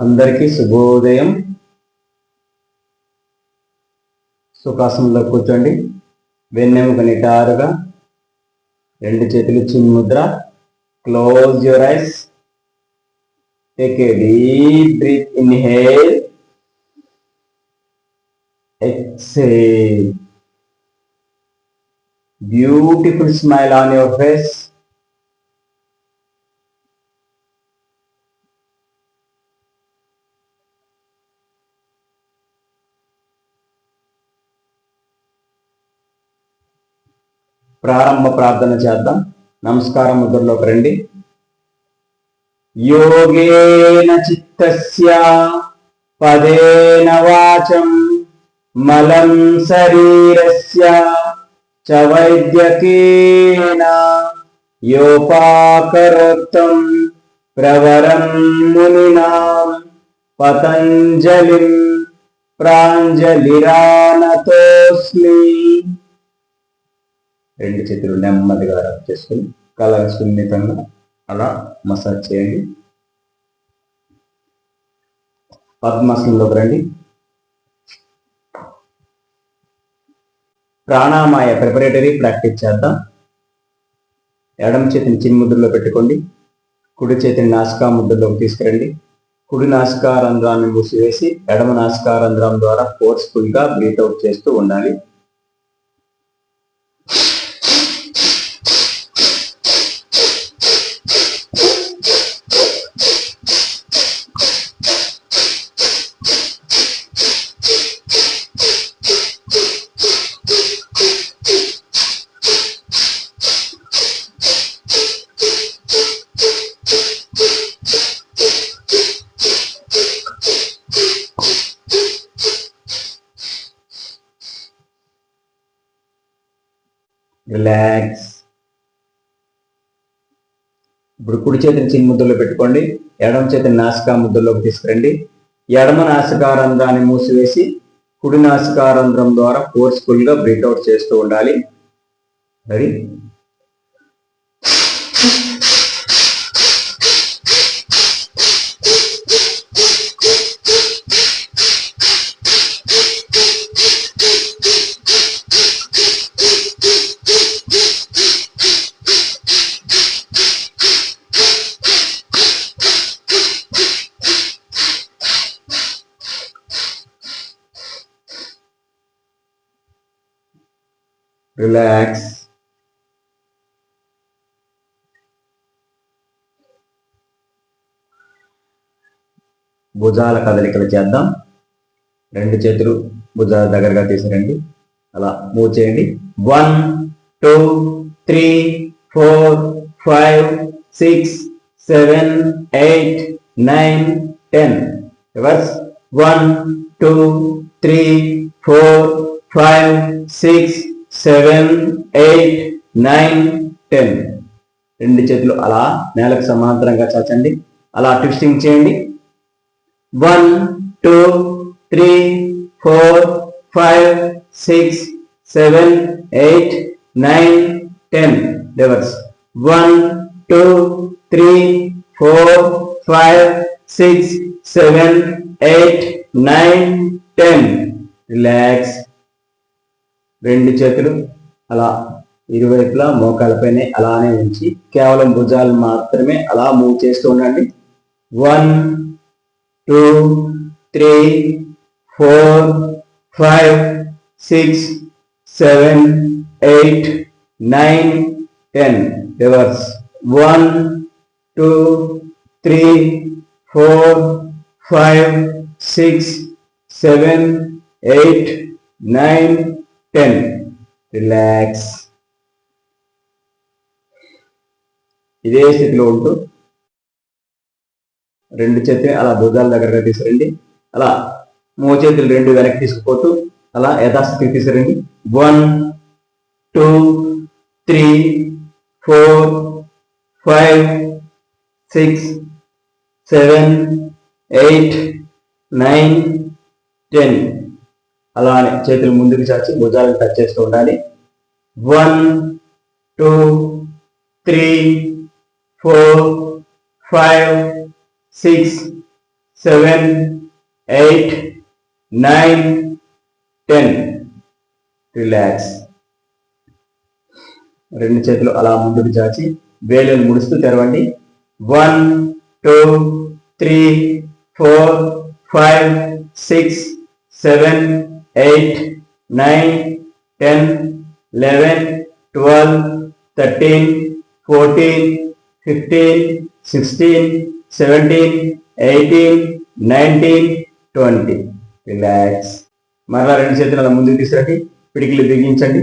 అందరికీ శుభోదయం. సుఖాసనంలో కూర్చోండి. వెన్నెముక నిటారుగా, రెండు చేతులు చిన్ముద్ర. Close your eyes. Take a deep breath. Inhale, exhale. Beautiful smile on your face. ప్రారంభ ప్రార్థన చేద్దాం. నమస్కారం ముద్రలోకి రండి. యోగేన చిత్తస్య పదేన వాచం మలం శరీరస్య చ వైద్యకేన యోపాకరోక్తం ప్రవరం మునినాం పతంజలిం ప్రాంజలిరానతోస్మి. రెండు చేతులు నెమ్మదిగా రబ్ చేసుకుని కలర్ సున్నితంగా అలా మసాజ్ చేయండి. పద్మాసనంలోకి రండి. ప్రాణామాయ ప్రిపరేటరీ ప్రాక్టీస్ చేద్దాం. ఎడమ చేతిని చిన్ముద్రలో పెట్టుకోండి. కుడి చేతిని నాసికా ముద్రలోకి తీసుకురండి. కుడి నాసికా రంధ్రాన్ని మూసివేసి ఎడమ నాసికా రంధ్రం ద్వారా ఫోర్స్ఫుల్ గా బ్రీత్ అవుట్ చేస్తూ ఉండాలి. రిలాక్స్. ఇప్పుడు కుడి చేతిని చిన్న ముద్రలో పెట్టుకోండి. ఎడమ చేతిని నాసికా ముద్రలోకి తీసుకురండి. ఎడమ నాసికా రంధ్రాన్ని మూసివేసి కుడి నాసికా రంధ్రం ద్వారా ఫోర్స్ఫుల్ గా బ్రీత్ అవుట్ చేస్తూ ఉండాలి. రెడీ? రిలాక్స్. భుజాల కదలికలు చేద్దాం. రెండు చేతులు భుజాల దగ్గరగా తీసుకురండి. అలా మూవ్ చేయండి. 1 2 3 4 5 6 7 8 9 10. రివర్స్. 1 2 3 4 5 6 7 8 9 10. రెండు చేతులు అలా నేలకు సమాంతరంగా చాచండి. అలా ట్విస్టింగ్ చేయండి. 1 2 3 4 5 6 7 8 9 10. రివర్స్. 1 2 3 4 5 6 7 8 9 10. రిలాక్స్. రెండు చేతులు అలా ఇరువైపులా మోకాలపైనే అలానే ఉంచి కేవలం భుజాలు మాత్రమే అలా మూవ్ చేస్తూ ఉండండి. 1 2 3 4 5 6 7 8 9 10. రివర్స్. 1 2 3 4 5 6 7 8 9 10. రిలాక్స్. ఇదే స్థితిలో ఉంటూ రెండు చేతులు అలా భుజాల దగ్గరగా తీసుకురండి. అలా మో చేతులు రెండు వెనక్కి తీసుకుపోతూ అలా యథాస్థితికి తీసుకురండి. 1 2 3 4 5 6 7 8 9 10. అలానే చేతులు ముందుకు చాచి భుజాలను టచ్ చేస్తూ ఉండాలి. 1 2 3 4 5 6 7, 8, 9, 10. రిలాక్స్. రెండు చేతులు అలా ముందుకు చాచి వేలును ముడుస్తూ తెరవండి. 1, 2, 3, 4, 5, 6, 7, 8, 9, 10, 11, 12, 13, 14, 15, 16, 17, 18, 19, 20. రిలాక్స్. మరలా రెండు చేతులు అలా ముందుకు తీసుకురండి. పిడికిలు బిగించండి.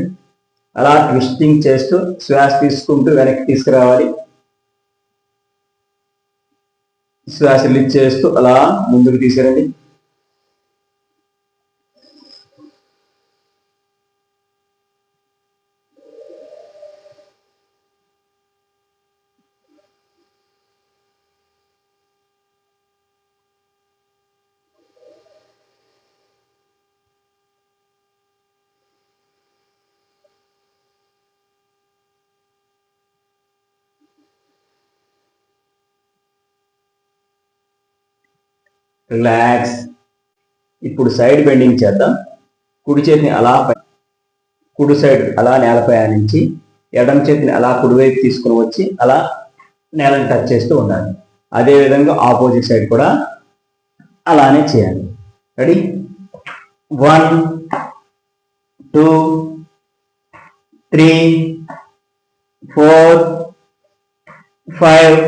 అలా ట్విస్టింగ్ చేస్తూ శ్వాస తీసుకుంటూ వెనక్కి తీసుకురావాలి. శ్వాస రిలీజ్ చేస్తూ అలా ముందుకు తీసుకురండి. రిలాక్స్. ఇప్పుడు సైడ్ బెండింగ్ చేద్దాం. కుడి చేతిని అలా కుడి సైడ్ అలా నేలపై ఆనించి ఎడమ చేతిని అలా కుడివైపు తీసుకుని వచ్చి అలా నేలను టచ్ చేస్తూ ఉండాలి. అదేవిధంగా ఆపోజిట్ సైడ్ కూడా అలానే చేయాలి. రెడీ? 1, 2, 3, 4, 5,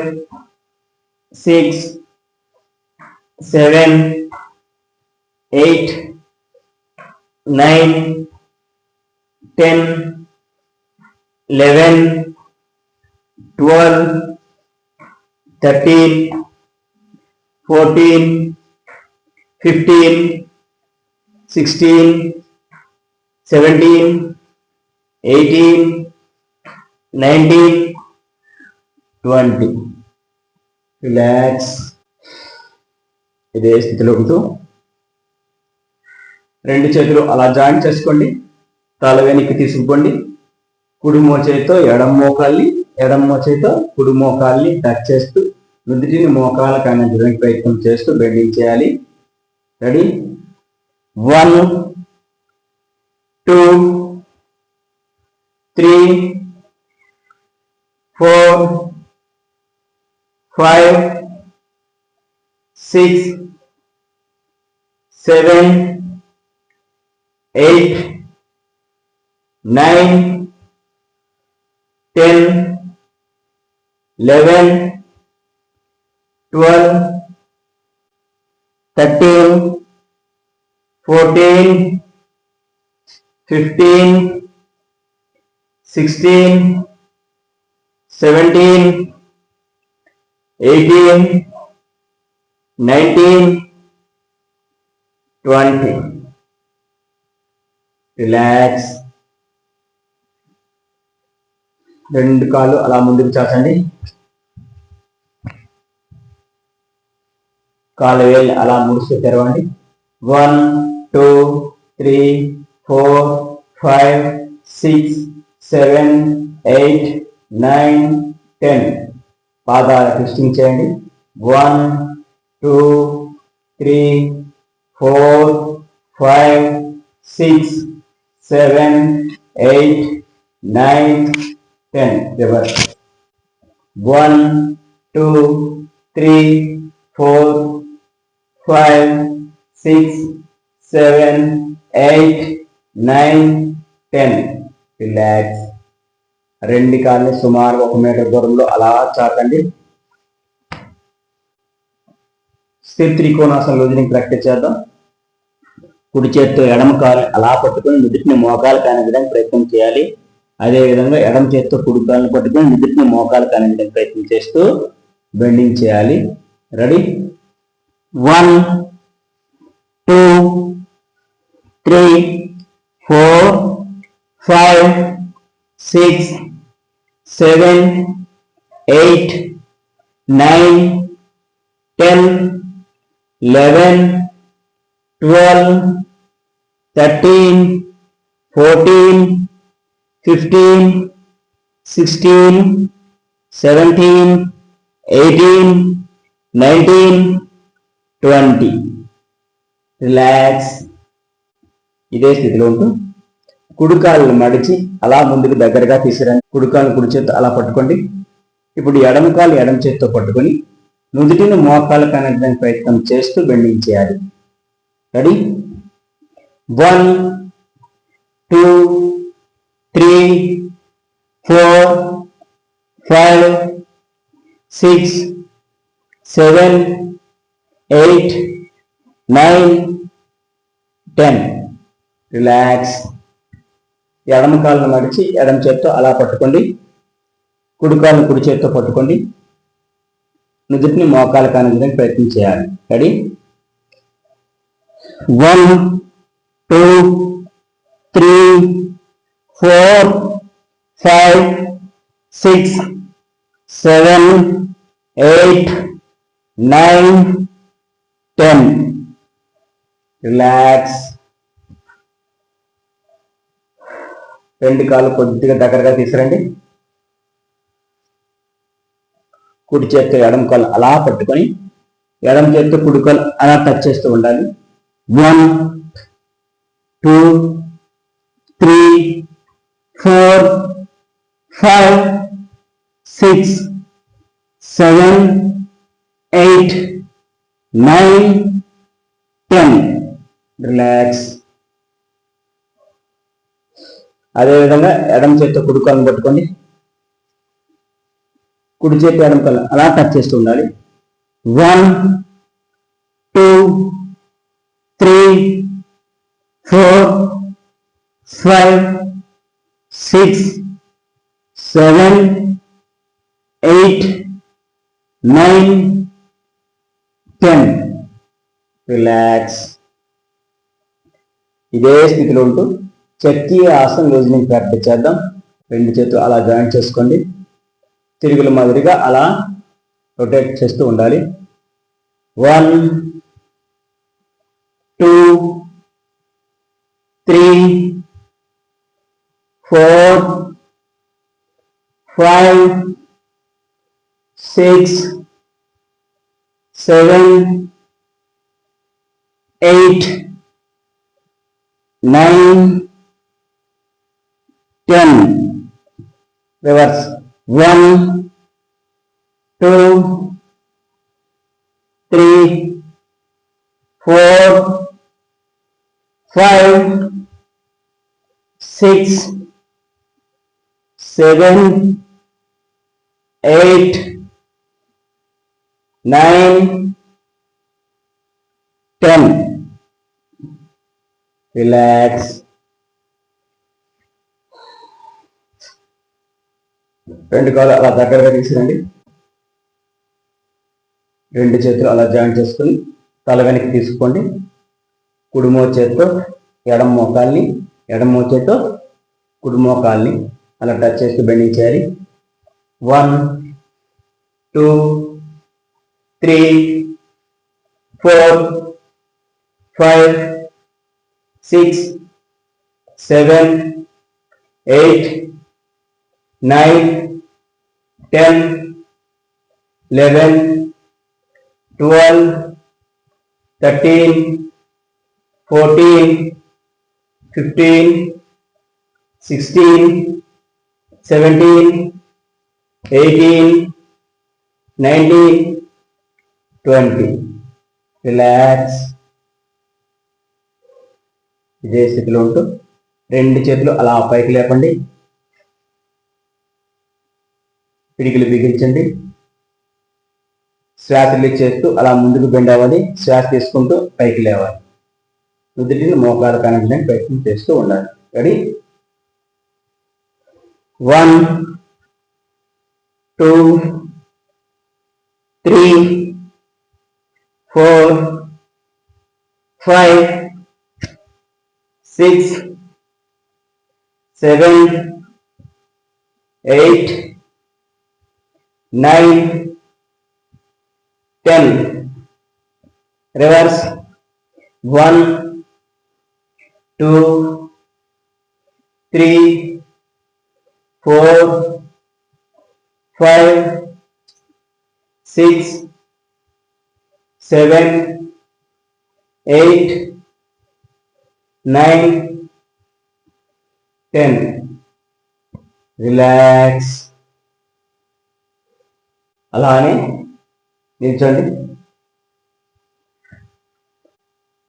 6, 7, 8, 9, 10, 11, 12, 13, 14, 15, 16, 17, 18, 19, 20. రిలాక్స్. ఇదే స్థితిలో ఉంటూ రెండు చేతులు అలా జాయింట్ చేసుకోండి. తల వెనక్కి తీసుకుపోండి. కుడి మోచేతితో ఎడమ మోకాల్ని, ఎడమ మోచేతితో కుడి మోకాల్ని టచ్ చేస్తూ నుదుటిని మోకాల కానించడానికి ప్రయత్నం చేస్తూ బెండింగ్ చేయాలి. రెడీ? 1, 2, 3, 4, 5, 6, 7, 8, 9, 10, 11, 12, 13, 14, 15, 16, 17, 18, 19, 20. రిలాక్స్. రెండు కాళ్ళు అలా ముందుకు చాచండి. కాళ్ళు వేలు అలా ముడుస్తూ తెరవండి. 1, 2, 3, 4, 5, 6, 7, 8, 9, 10. పాదాల ట్విస్టింగ్ చేయండి. 1, 2, 3, 4, 5, 6, 7, 8, 9, 10. రివర్స్. 1, 2, 3, 4, 5, 6, 7, 8, 9, 10. రిలాక్స్. రెండు కాళ్ళని సుమారు 1 మీటర్ దూరంలో అలా చాకండి. స్థిర త్రికోణాసన లూజనింగ్ ప్రాక్టీస్ చేద్దాం. కుడి చేతితో ఎడమ కాలు అలా పట్టుకొని నుదుటిని మోకాలు కాని విధంగా ప్రయత్నం చేయాలి. అదేవిధంగా ఎడమ చేతితో కుడి కాలను పట్టుకొని నుదుటిని మోకాలు కాని విధంగా ప్రయత్నం చేస్తూ బెండింగ్ చేయాలి. రెడీ? 1, 2, 3, 4, 5, 6, 7, 8, 9, 10, 11, 12, 13, 14, 15, 16, 17, 18, 19, 20. రిలాక్స్. ఇదే స్థితిలో ఉంటూ కుడికాలను మడిచి అలా ముందుకు దగ్గరగా తీసుకురండి. కుడికాలను కుడి చేత్తో అలా పట్టుకోండి. ఇప్పుడు ఎడమ కాలు ఎడమ చేత్తో పట్టుకొని నుదుటిని మోకాలు కనెక్ట్ ప్రయత్నం చేస్తూ బెండింగ్ చేయాలి. రెడీ? 1 2 3 4 5 6 7 8 9 10. రిలాక్స్. ఎడమ కాళ్ళను మడిచి ఎడమ చేత్తో అలా పట్టుకోండి. కుడి కాళ్ళను కుడి చేత్తో పట్టుకోండి. నుదుటిని మోకాలు కానించడానికి ప్రయత్నం చేయాలి. రెడీ? 1 2 3 4 5 6 7 8 9 10. రిలాక్స్. రెండు కాళ్ళు కొద్దిగా దగ్గరగా తీసుకురండి. కుడి చేత్తో ఎడమ కాలు అలా పట్టుకొని ఎడమ చేత్తో కుడి కాలు అలా టచ్ చేస్తూ ఉండాలి. 1 2 3 4 5 6 7 8 9 10. రిలాక్స్. అదేవిధంగా ఎడమ చేత్తో కుడి కాలను పట్టుకోండి. కుడి చేతి ఎడమ కాలు అలా టచ్ చేస్తూ ఉండాలి. 1 2 3 4 5 6 7 8 9 10. రిలాక్స్. ఇదే స్థితిలో ఉంటూ చక్రీ ఆసనం లూజనింగ్ ప్రాక్టీస్ చేద్దాం. రెండు చేతులు అలా జాయింట్ చేసుకోండి. తిరుగుల మాదిరిగా అలా రొటేట్ చేస్తూ ఉండాలి. 1 2 3 4 5 6 7 8 9 10. రివర్స్. 1 2 3 4 5 6 7 8 9 10. రిలాక్స్. రెండు కాళ్ళు అలా దగ్గరగా తీసుకురండి. రెండు చేతులు అలా జాయింట్ చేసుకుని తల వెనక్కి తీసుకోండి. కుడి మోచేత్తో ఎడమ మోకాల్ని, ఎడమ మోచేత్తో కుడి మోకాల్ని అలా టచ్ చేస్తూ బెండింగ్ చేయాలి. 1 2 3 4 5 6 7 8 9 10 11 12 13 14 15 16 17 18 19 20. రిలాక్స్. ఇదే స్థితిలో ఉంటూ రెండు చేతులు అలా పైకి లేపండి. పిడికిలు బిగించండి. శ్వాస రిలీజ్ చేస్తూ అలా ముందుకు బెండ్ అవ్వాలి. శ్వాస తీసుకుంటూ పైకి లేవాలి. నుదుటిని మోకాలు కనెక్ట్ ప్రయత్నం చేస్తూ ఉండాలి. రెడీ? 1 2 3 4 5 6 7 8 9 10. రివర్స్. 1 2 3 4 5 6 7 8, 9, 10. రిలాక్స్. అలానే నిల్చోండి.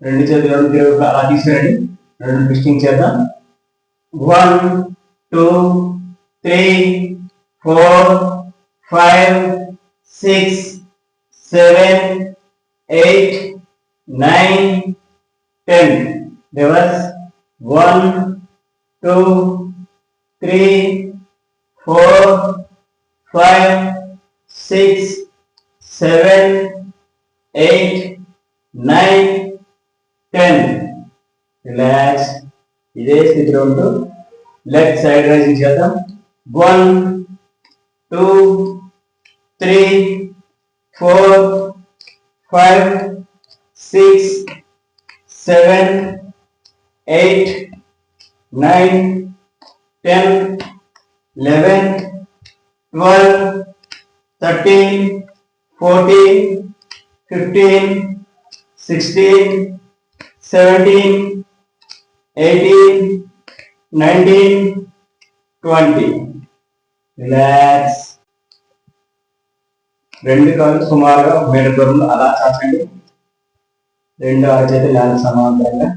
రెండు చేతులు అలా తీసుకురండి. రెండు ట్విస్టింగ్ చేద్దాం. 1, 2, 3, 4, 5, 6, 7, 8, 9, 10. Reverse. 1, 2, 3, 4, 5, 6, 7, 8, 9, 10. రిలాక్స్. ఇదే స్థితిలో ఉంటూ లెఫ్ట్ సైడ్ రైజింగ్ చేద్దాం. 1, 2, 3, 4, 5, 6, 7, 8, 9, 10, 11, 12, 13, 14, 15, 16, 17, 18, 19, 20. రిలాక్స్. రెండు కాళ్ళు సుమారుగా 1 మీటర్ దూరంలో అలా చాచండి. రెండు అరచేతులు నేల సమాంతరంగా.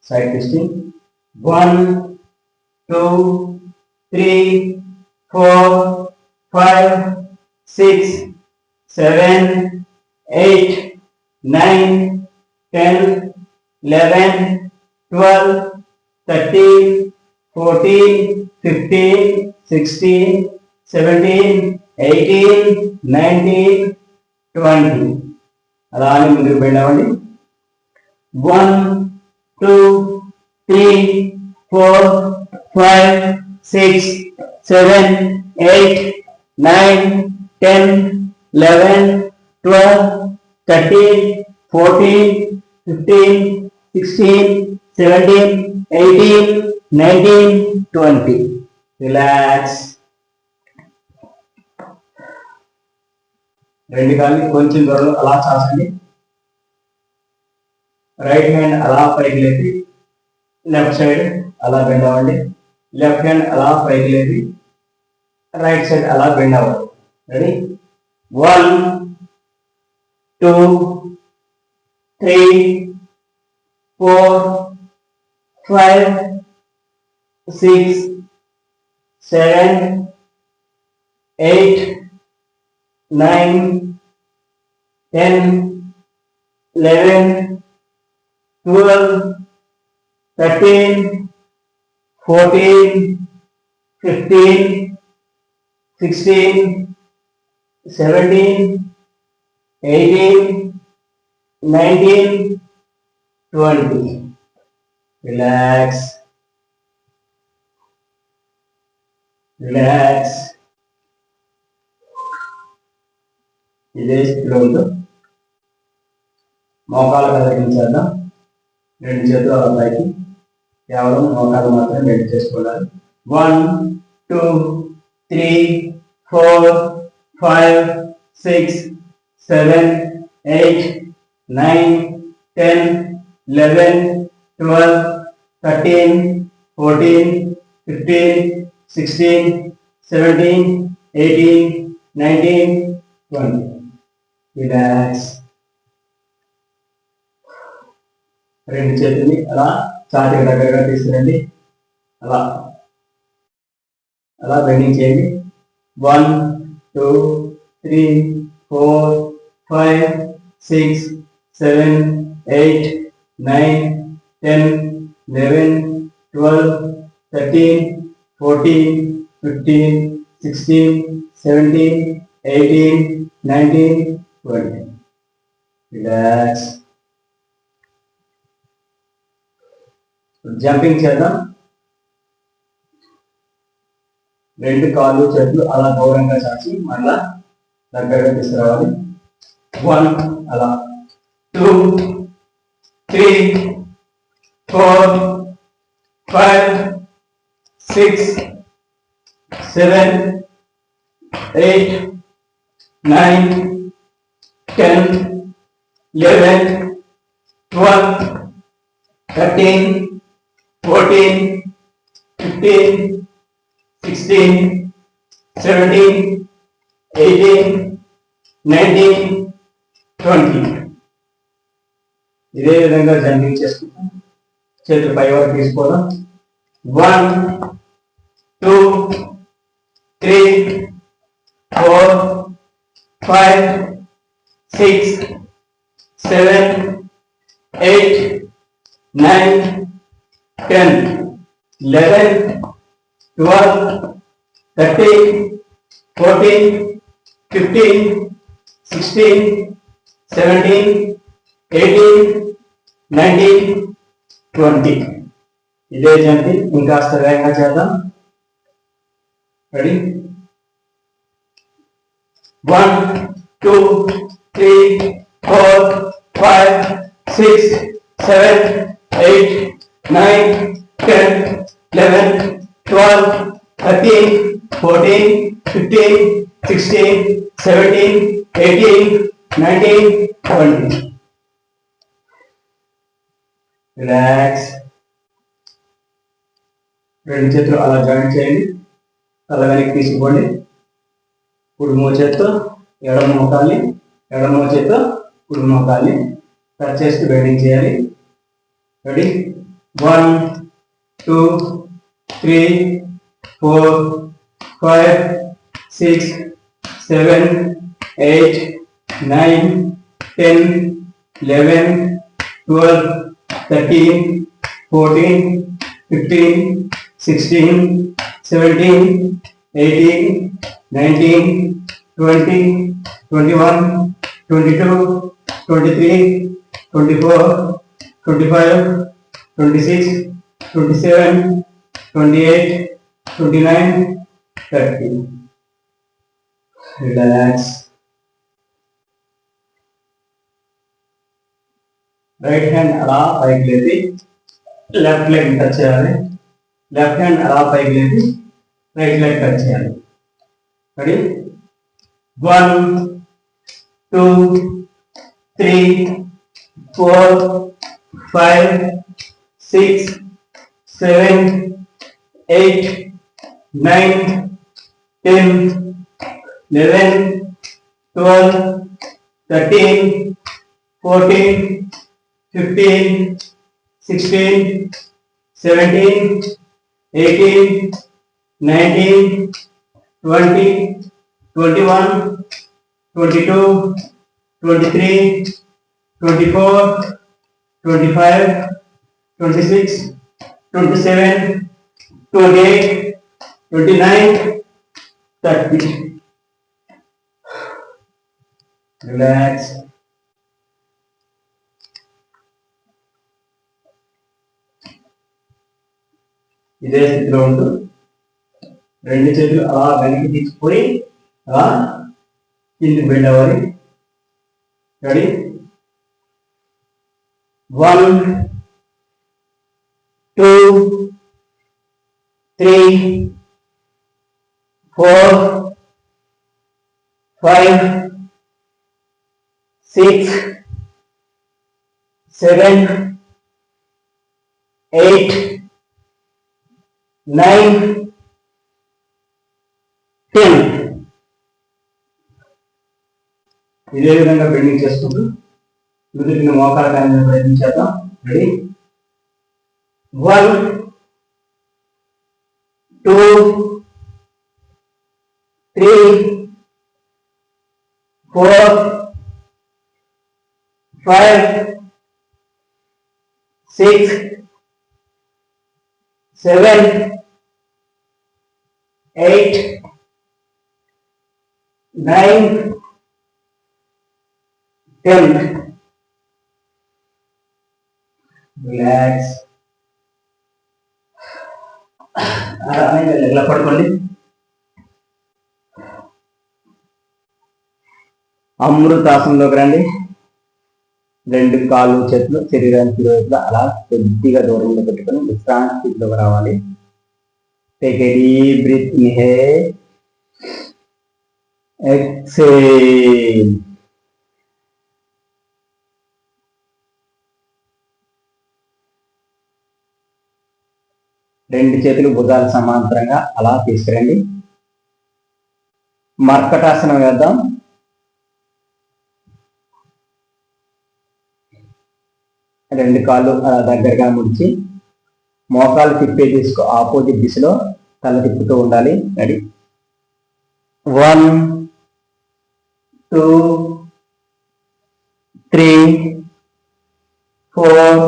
Side twisting. 1, 2, 3, 4, 5, 6, 7, 8, 9, 10, 11, 12, 13, 14, 15, 16, 17, 18, 19, 20. అలా అని ముందుకు వెళ్ళామండి. 1, 2, 3, 4, 5, 6, 7, 8, 9, 10, 11, 12, 13, 14, 15, 16, 17, 18, 19, 20. రిలాక్స్. రెండు కాళ్ళు కొంచెం దూరంలో అలా చాచండి. రైట్ హ్యాండ్ అలా పైకి లేపి లెఫ్ట్ సైడ్ అలా బెండ్ అవ్వండి. లెఫ్ట్ హ్యాండ్ అలా పైకి లేపి రైట్ సైడ్ అలా బెండ్ అవ్వండి. రెడీ? 1, 2, 3, 4, 5, 6, 7, 8, 9, 10, 11, 12, 13, 14, 15, 16, 17, 18, 19, 20. రిలాక్స్. రిలాక్స్. ఇదే స్థితిలో ఉంటూ మోకాలు కదిలించేద్దాం. రెండు చేతులు అలా పైకి. కేవలం మోకాలు మాత్రమే బెండ్ చేసుకోవాలి. 1, 2, 3, 4, 5, 6, 7, 8, 9, 10, 11, 12, 13, 14, 15, 16, 17, 18, 19, 20. రిలాక్స్. రెండు చేతుల్ని అలా ఛాతీకి దగ్గరగా తీసుకురండి. అలా అలా బెండింగ్ చేయండి. 1, 2, 3, 4, 5, 6, 7, 8, 9, 10, 11, 12, 13, 14, 15, 16, 17, 18, 19, 20. రిలాక్స్. జంపింగ్ చేద్దాం. రెండు కాళ్ళు చేతులు అలా దూరంగా చాచి మళ్ళా దగ్గరగా తీసుకురావాలి. 1, అలా 2, 3, 4, 5, 6, 7, 8, 9, 10, 11, 12, 13, 14, 15, 16, 17, 18, 19, 20. ఇదే విధంగా జంపింగ్ చేసుకుంటాం. చేతులు పై వరకు తీసుకోవడం. 1, 2, 3, 4, 5, 6, 7, 8, 9, 10, 11, 12, 13, 14, 15, 16, 17, 18, 19, 20. ఇదే జంపింగ్ ఇంకాస్త వేగంగా చేద్దాం. రెడీ? 1, 2, 3, 4, 5, 6, 7, 8, 9, 10, 11, 12, 13, 14, 15, 16, 17, 18, 19, 20. రిలాక్స్. రెండు చేతులు అలా జాయింట్ చేయండి. తల వెనక్కి తీసుకోండి. కుడి మోచేత్తో ఎడమ మోకాల్ని, ఎడమ మోచేత్తో కుడి మోకాల్ని టచ్ చేస్తూ బెండింగ్ చేయాలి. రెడీ? 1, 2, 3, 4, 5, 6, 7, 8, 9, 10, 11, 12, 13, 14, 15, 16, 17, 18, 19, 20, 21, 22, 23, 24, 25, 26, 27, 28, 29, 30. రిలాక్స్. రైట్ హ్యాండ్ అలా పైకి లేపి లెఫ్ట్ లెగ్ టచ్ చేయాలి. లెఫ్ట్ హ్యాండ్ అలా పైకి లేపి రైట్ లెగ్ టచ్ చేయాలి. రెడీ? 1, 2, 3, 4, 5, 6, 7, 8, 9, 10, 11, 12, 13, 14, 15, 16, 17, 18, 19, 20, 21, 22, 23, 24, 25, 26, 27, 28, 29, 30. రిలాక్స్. ఇదే స్థితిలో ఉంటూ రెండు చేతులు అలా వెనక్కి తీసుకుపోయి అలా కిందికి బెండ్ అవ్వాలి. రెడీ? 1, 2, 3, 4, 5, 6, 7, 8, 9, 10. ఇదే విధంగా బెండింగ్ చేసుకుంటూ నుదుటిని మోకాల కాని ప్రయత్నించేద్దాం. రెడీ? 1, 2, 3, 4, 5, 6, 7, 8, 9, 10. రిలాక్స్. ఇలా పడుకోండి. అమృతాసనంలోకి రండి. రెండు కాళ్ళు చేతులు శరీరానికి ఇరువైపులా అలా కొద్దిగా దూరంలో పెట్టుకొని విశ్రాంతి స్థితిలోకి రావాలి. Take a deep breath, inhale, exhale. రెండు చేతులు భుజాలు సమాంతరంగా అలా తీసుకురండి. మర్కటాసనం వేద్దాం. రెండు కాళ్ళు అలా దగ్గరగా ముడిచి మోకాలు తిప్పే తీసుకో ఆపోజిట్ దిశలో తల తిప్పుతూ ఉండాలి. రెడీ, 1 2 3 4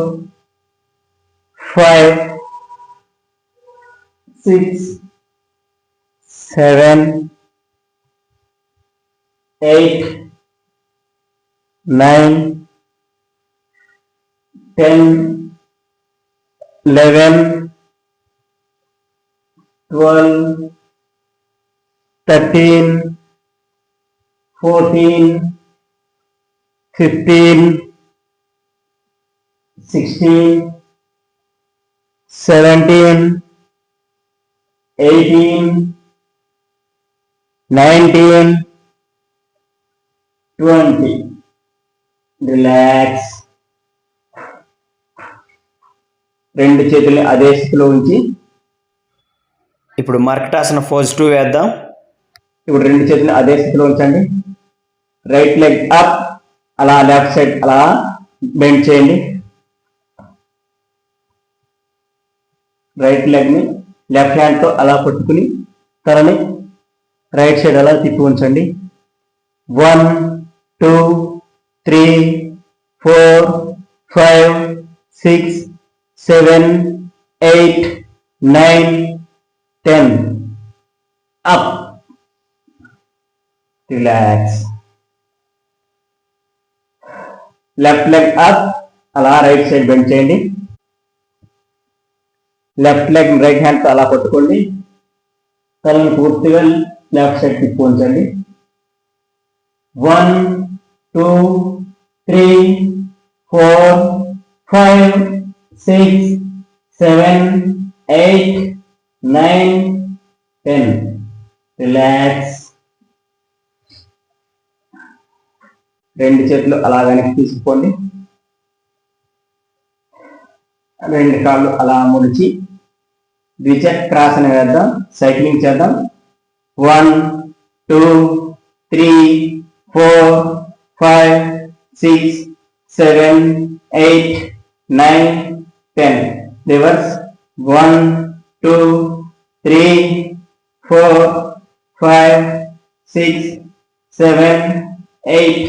5 6 7 8 9 10 11 12 13 14 15 16 17 18 19 20. రిలాక్స్. రెండు చేతుల్ని అదే స్థితిలో ఉంచి ఇప్పుడు మర్కటాసన పోజ్ 2 వేద్దాం. ఇప్పుడు రెండు చేతులు అదే స్థితిలో ఉంచండి. రైట్ లెగ్ అప్, అలా లెఫ్ట్ సైడ్ అలా బెండ్ చేయండి. రైట్ లెగ్ ని లెఫ్ట్ హ్యాండ్ తో అలా పట్టుకుని తలని రైట్ సైడ్ అలా తిప్పి ఉంచండి. 1 2 3 4 5 6 7 8 9 10. Up. Relax. Left leg up, అలా రైట్ సైడ్ బెండ్ చేయండి. లెఫ్ట్ లెగ్ రైట్ హ్యాండ్ తో అలా పట్టుకోండి. తలని పూర్తిగా లెఫ్ట్ సైడ్ తిప్పి ఉంచండి. 1 2 3 4 5 6 7 8 9 10. రిలాక్స్. రెండు చేతులు అలా వెనక్కి తీసుకోండి. రెండు కాళ్ళు అలా ముడిచి ద్విచక్రాసన వేద్దాం. సైక్లింగ్ చేద్దాం. 1 2 3 4 5 6 7 8 9 10. రివర్స్. 1 2 3 4 5 6 7 8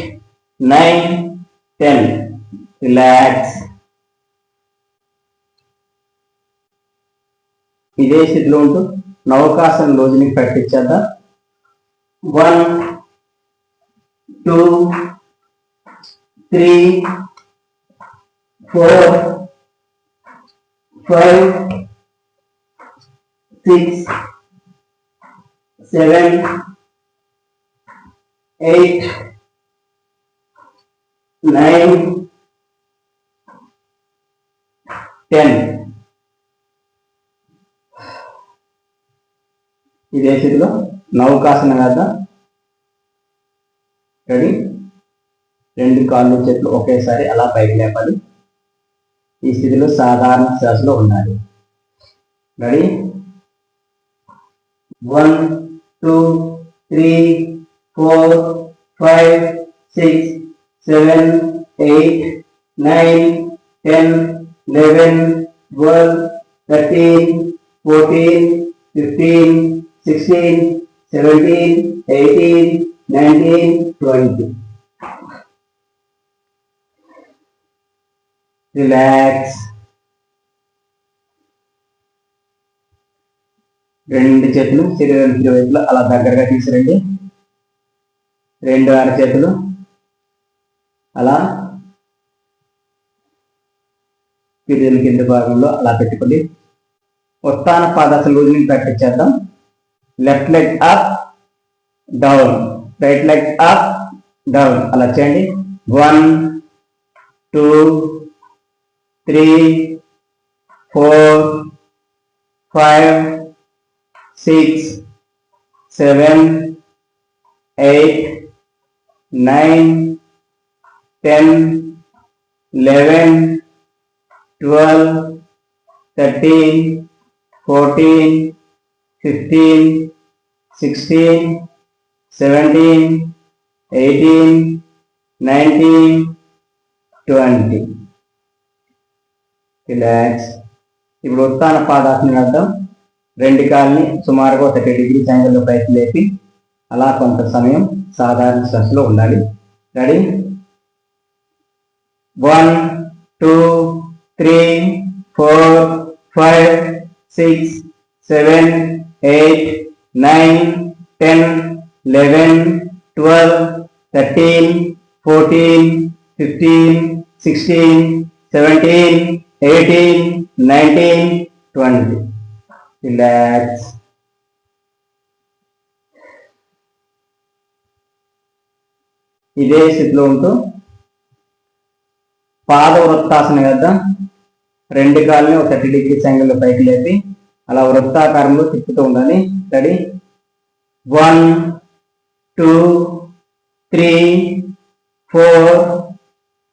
9 10. రిలాక్స్. ఇదే స్థితిలో ఉంటూ నౌకాసన రోజుని ప్రాక్టీస్ చేద్దాం. 1 2 3 4 5 6 7 8 9 10. ఇదే స్థితిలో నౌకాసన వేద్దాం. రెడీ. రెండు కాళ్ళు చేతులు ఒకేసారి అలా పైకి లేపాలి. ఈ స్థితిలో సాధారణ శ్వాసలో ఉండాలి. రెడీ. 1 2 3 4 5 6 7 8 9 10 11 12 13 14 15 16 17 18 19 20. రిలాక్స్. రెండు చేతులు శరీరం వైపులో అలా దగ్గరగా తీసుకురండి. రెండు అరచేతులు అలా పిరియల కింద భాగంలో అలా పెట్టుకోండి. ఉత్తాన పాదాసన రోజుని ప్రాక్టీస్ చేద్దాం. Left leg up down, right leg up down అలా చేయండి. 1 2 3 4 5 6 7 8 9 10 11 12 13 14, 15, 16, 17, 18, 19, 20. రిలాక్స్. ఇప్పుడు ఉత్తాన పాదాసనం వేద్దాం. రెండు కాళ్ళని సుమారుగా 30 degrees యాంగిల్లో పైకి లేపి అలా కొంత సమయం సాధారణ శ్వాసలో ఉండాలి. రెడీ? 1, 2, 3, 4, 5, 6, 7, 8, 9, 10, 11, 12, 13, 14, 15, 16, 17, 18, 19, 20. రిలాక్స్. ఇదే స్థితిలో ఉంటూ పాద వృత్తాసనం వేద్దాం. రెండు కాళ్ళని ఒక 30 degrees యాంగిల్లో పైకి లేపి అలా వృత్తాకారంలో తిప్పుతూ ఉండాలి. రెడీ? 1, 2, 3, 4,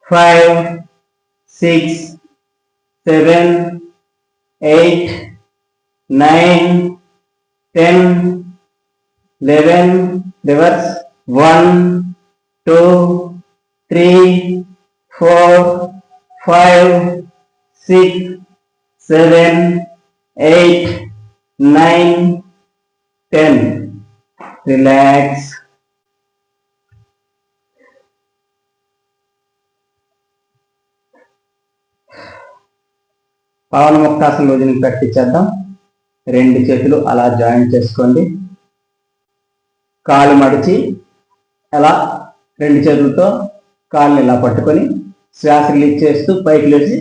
5, 6, 7, 8, 9, 10, 11, రివర్స్. 1, 2, 3, 4, 5, 6, 7, 8, 9, 10. రిలాక్స్. పవన ముక్తాసనం రోజుని ప్రాక్టీస్ చేద్దాం. రెండు చేతులు అలా జాయింట్ చేసుకోండి. కాళ్ళు మడిచి అలా రెండు చేతులతో కాళ్ళని ఇలా పట్టుకొని శ్వాస రిలీజ్ చేస్తూ పైకి లేచి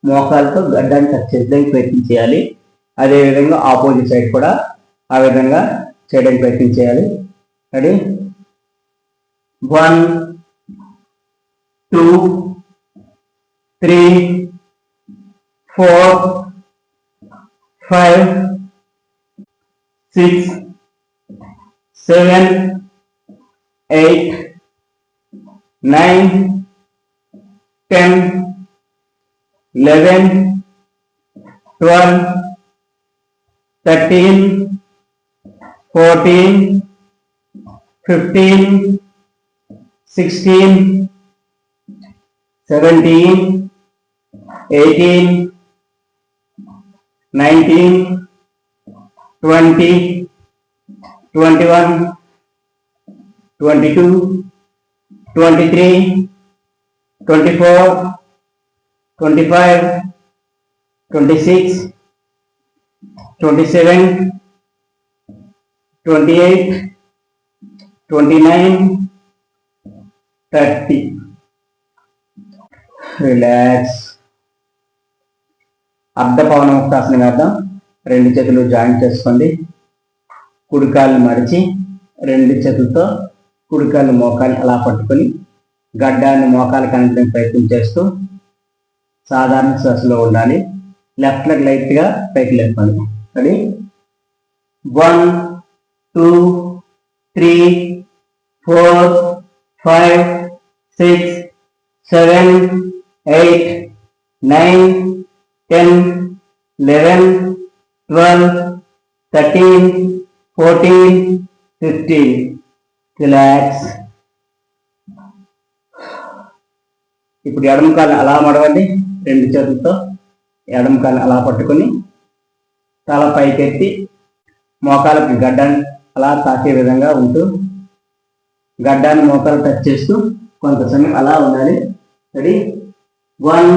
మోకాలతో గడ్డాన్ని టచ్ చేయడానికి ప్రయత్నం చేయాలి. అదేవిధంగా ఆపోజిట్ సైడ్ కూడా ఆ విధంగా చేయడానికి ప్రయత్నం చేయాలి. రెడీ? 1, 2, 3, 4, 5, 6, 7, 8, 9, 10, 11, 12, 13, 14, 15, 16, 17, 18, 19, 20, 21, 22, 23, 24, 25, 26, 27, 28, 29, 30. రిలాక్స్. అర్ధ పవన ముక్తాసనం వేద్దాం. రెండు చేతులు జాయింట్ చేసుకోండి. కుడి కాళ్ళు మడిచి రెండు చేతులతో కుడి కాళ్ళు మోకాలు అలా పట్టుకొని గడ్డాన్ని మోకాలు కనడానికి ప్రయత్నం చేస్తూ సాధారణ శ్వాసలో ఉండాలి. లెఫ్ట్ లెగ్ లైట్గా పైకి లేపండి. రెడీ? 1, 2, 3, 4, 5, 6, 7, 8, 9, 10, 11, 12, 13, 14, 15. రిలాక్స్. ఇప్పుడు ఎడమ కాలు అలా మడవండి. రెండు చేతులతో ఎడమ కాలు అలా పట్టుకొని తల పైకెత్తి మోకాలకి గడ్డాన్ని అలా తాకే విధంగా ఉంటూ గడ్డాన్ని మోకాలు టచ్ చేస్తూ కొంత సమయం అలా ఉండాలి. రెడీ? 1,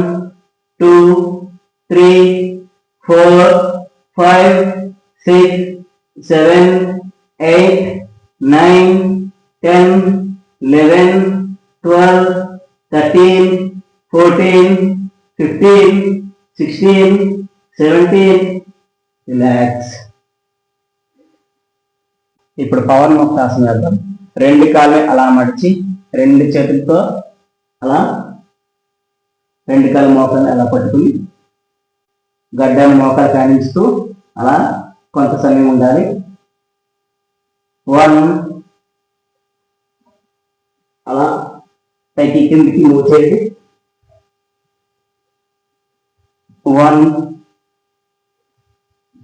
2, 3, 4, 5, 6, 7, 8, 9, 10, 11, 12, 13, 14, 15, 16, 17. రిలాక్స్. ఇప్పుడు పవన్ ముక్తాసనం వేద్దాం. రెండు కాళ్ళు అలా మడిచి రెండు చేతులతో అలా రెండు కాళ్ళ మోకాన్ని అలా పట్టుకుని గడ్డాన్ని మోకాలు కానిస్తూ అలా కొంత సమయం ఉండాలి. 1 అలా పైకి కిందికి మూవ్ చేయండి. 1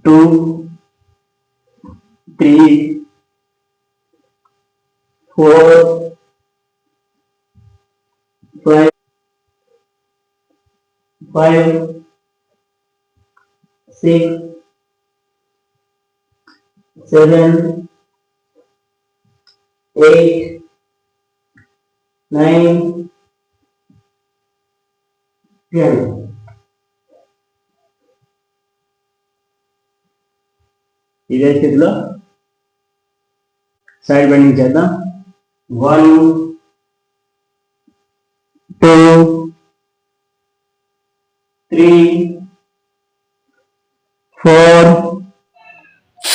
2, 3, 4, 5, 6, 7, 8, 9, 10. ఇదే స్థితిలో సైడ్ బెండింగ్ చేద్దాం. 1, 2, 3, 4,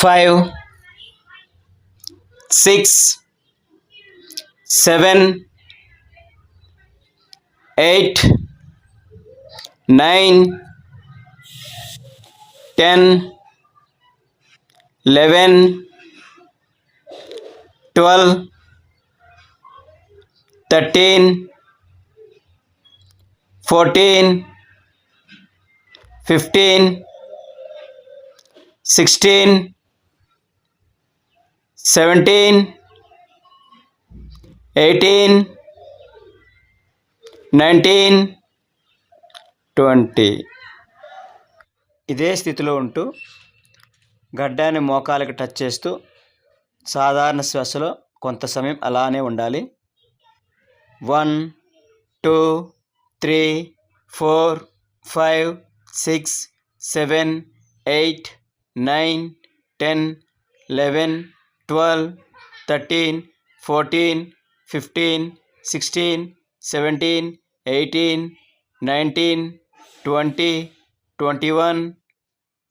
5, 6, 7, 8, 9, 10, 11, 12, 13, 14, 15, 16, 17, 18, 19, 20. ఇదే స్థితిలో ఉంటూ గడ్డాన్ని మోకాలకు టచ్ చేస్తూ సాధారణ శ్వాసలో కొంత సమయం అలానే ఉండాలి. 1, 2, 3, 4, 5, 6, 7, 8, 9, 10, 11, 12, 13, 14, 15, 16, 17, 18, 19, 20, 21.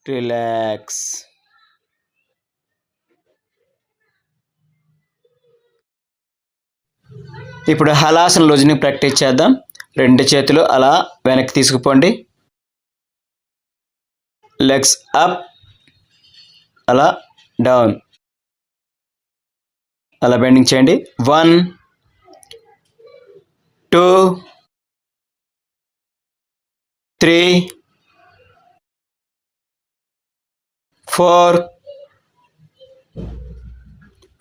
రిలాక్స్. ఇప్పుడు హలాసన లోజుని ప్రాక్టీస్ చేద్దాం. 2 చేతులు అలా వెనక్కి తీసుకుపోండి. లెగ్స్ అప్, అలా డౌన్, అలా బెండింగ్ చేయండి. 1, 2, 3, 4,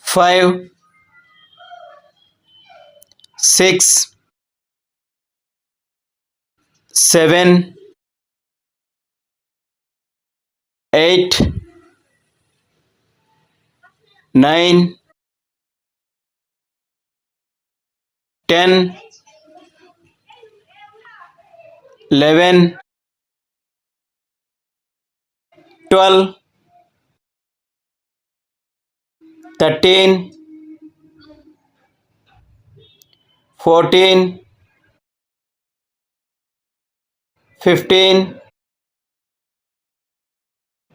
5, 6, 7, 8, 9, 10, 11, 12, 13, 14, 15,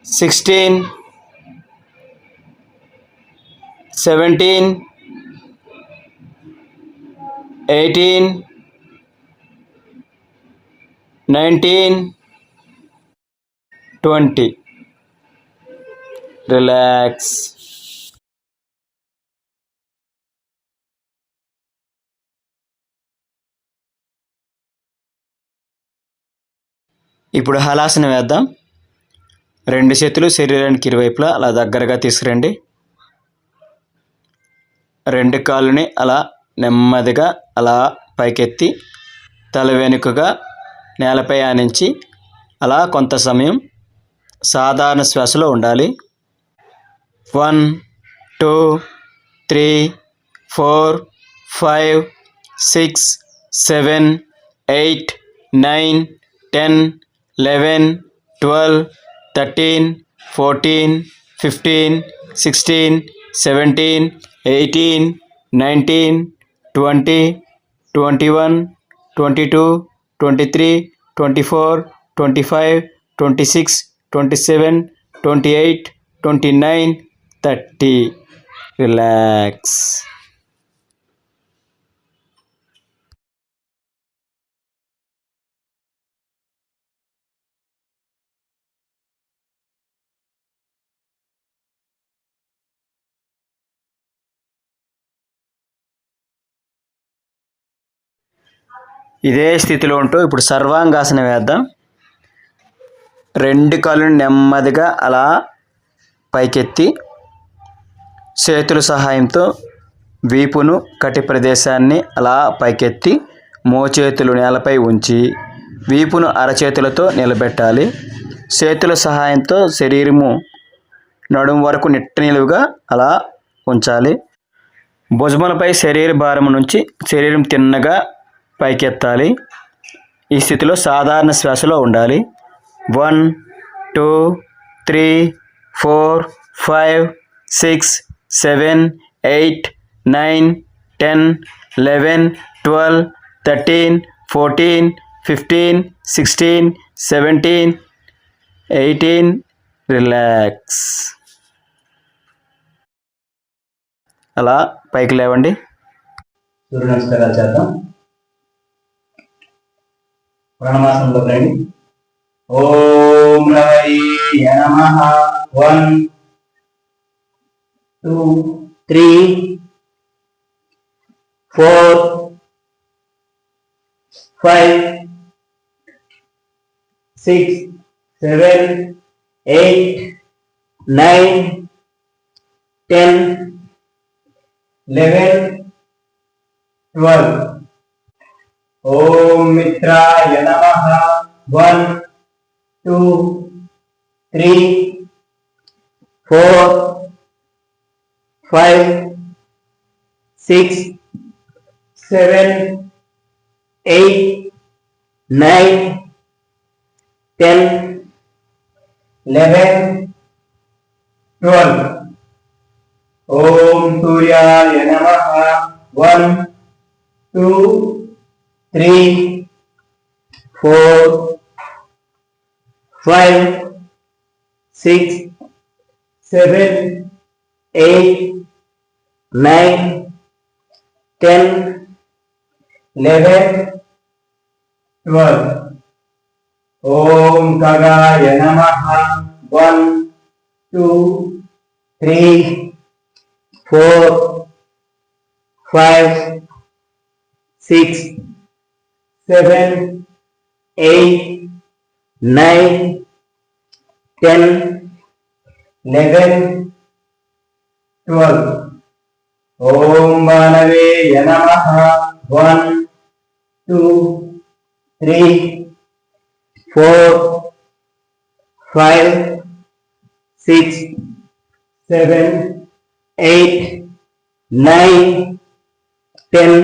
16, 17, 18, 19, 20. రిలాక్స్. ఇప్పుడు హలాసన వేద్దాం. 2 చేతులు శరీరానికి ఇరువైపులా అలా దగ్గరగా తీసుకురండి. 2 కాళ్ళని అలా నెమ్మదిగా అలా పైకెత్తి తల వెనుకగా నేలపై ఆనించి అలా కొంత సమయం సాధారణ శ్వాసలో ఉండాలి. 1, 2, 3, 4, 5, 6, 7, 8, 9, 10, 11, 12, 13, 14, 15, 16, 17, 18, 19, 20, 21, 22, 23, 24, 25, 26, 27, 28, 29, 30. రిలాక్స్. ఇదే స్థితిలో ఉంటూ ఇప్పుడు సర్వాంగాసన వేద్దాం. 2 కాళ్ళను నెమ్మదిగా అలా పైకెత్తి చేతుల సహాయంతో వీపును కటి ప్రదేశాన్ని అలా పైకెత్తి మోచేతులు నేలపై ఉంచి వీపును అరచేతులతో నిలబెట్టాలి. చేతుల సహాయంతో శరీరము నడుము వరకు నిట్ట నిలువుగా అలా ఉంచాలి. భుజములపై శరీర భారం నుంచి శరీరం తిన్నగా పైకెత్తాలి. ఈ స్థితిలో సాధారణ శ్వాసలో ఉండాలి. 1 2 3 4 5 6 7 8 9 10 11 12 13 14 15 16 17 18. రిలాక్స్. అలా పైకి లేవండి. సూర్య నమస్కారాలు చేద్దాం. ప్రణమాసంలో రండి. ఓం రవై నమః. 1 2 3 4 5 6 7 8 9 10 11 12. ఓం మిత్రాయ నమః. 1 2 3 4 5 6 7 8 9 10 11 12. ఓం సూర్యాయ నమః. 1 2 3 4 5 6 7 8 9 10 11 12. ఓం ఖగాయ నమః. 1 2 3 4 5 6 7 8 9 10 11 12. ఓం బాణవేయ నమః. 1 2 3 4 5 6 7 8 9 10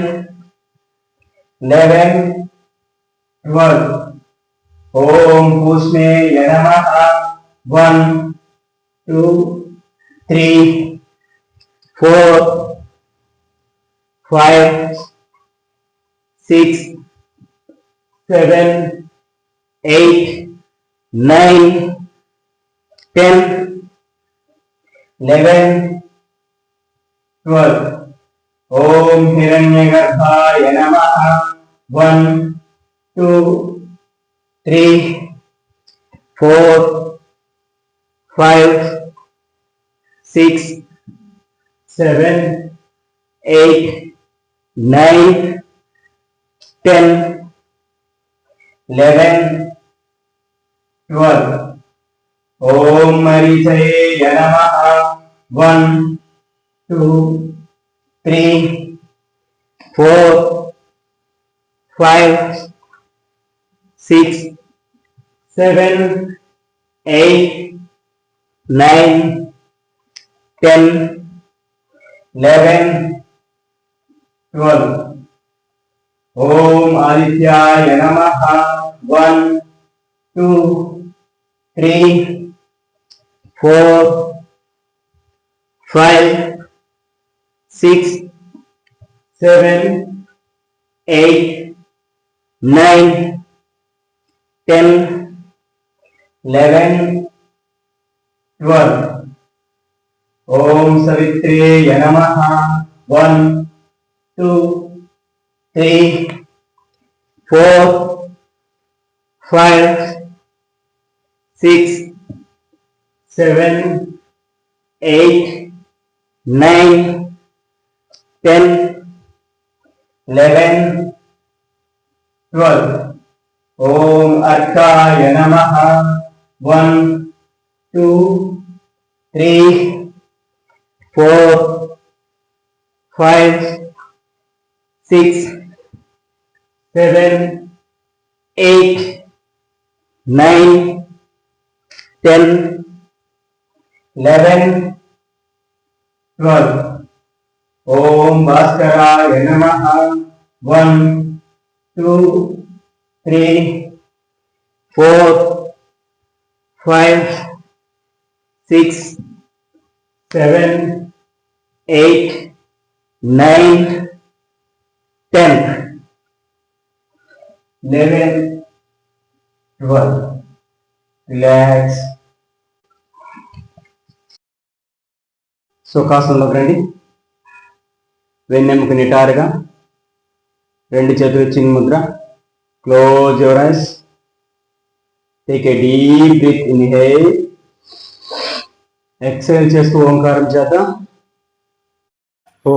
11 12. ఓం పూష్ణేయ నమః. 1 2 3 4 5 6 7 8 9 10 11 12. ఓం హిరణ్యగర్భాయ నమః. 1 2 3 4 5 6 7 8 9 10 11 12. ఓం మరీచయ నమః. 1 2 3 4 5 6 7 8 9 10 11 12. ఓం ఆదిత్యాయ నమః. 1 2 3 4 5 6 7 8 9 10 11 12. ఓం సవిత్రేయ నమః. 1 2 3 4 5 6 7 8 9 10 11 12. ఓం అర్కాయ నమః. 1 2 3, 4, 5, 6, 7, 8, 9, 10, 11, 12. Om Bhaskara Namaha. 1, 2, 3, 4, 5, 6, 7, 8, 9, 10, 11, 12. Relax. సుఖాసనంలోకి రండి. వెన్నెముక నిటారుగా, రెండు చేతులు చిన్న ముద్ర. Close your eyes. Take a deep breath. Inhale. Exhale చేస్తూ ఓంకారం చేద్దాం. ఓ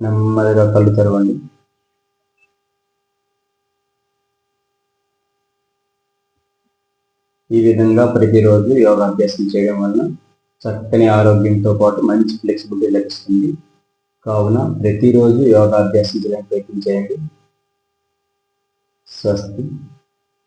నెమ్మదిగా కళ్ళు తెరవండి. ఈ విధంగా ప్రతిరోజు యోగాభ్యాసం చేయడం వలన చక్కని ఆరోగ్యంతో పాటు మంచి ఫ్లెక్సిబిలిటీ లభిస్తుంది. కావున ప్రతిరోజు యోగాభ్యాసం చేయడానికి ప్రయత్నం చేయండి. స్వస్తి.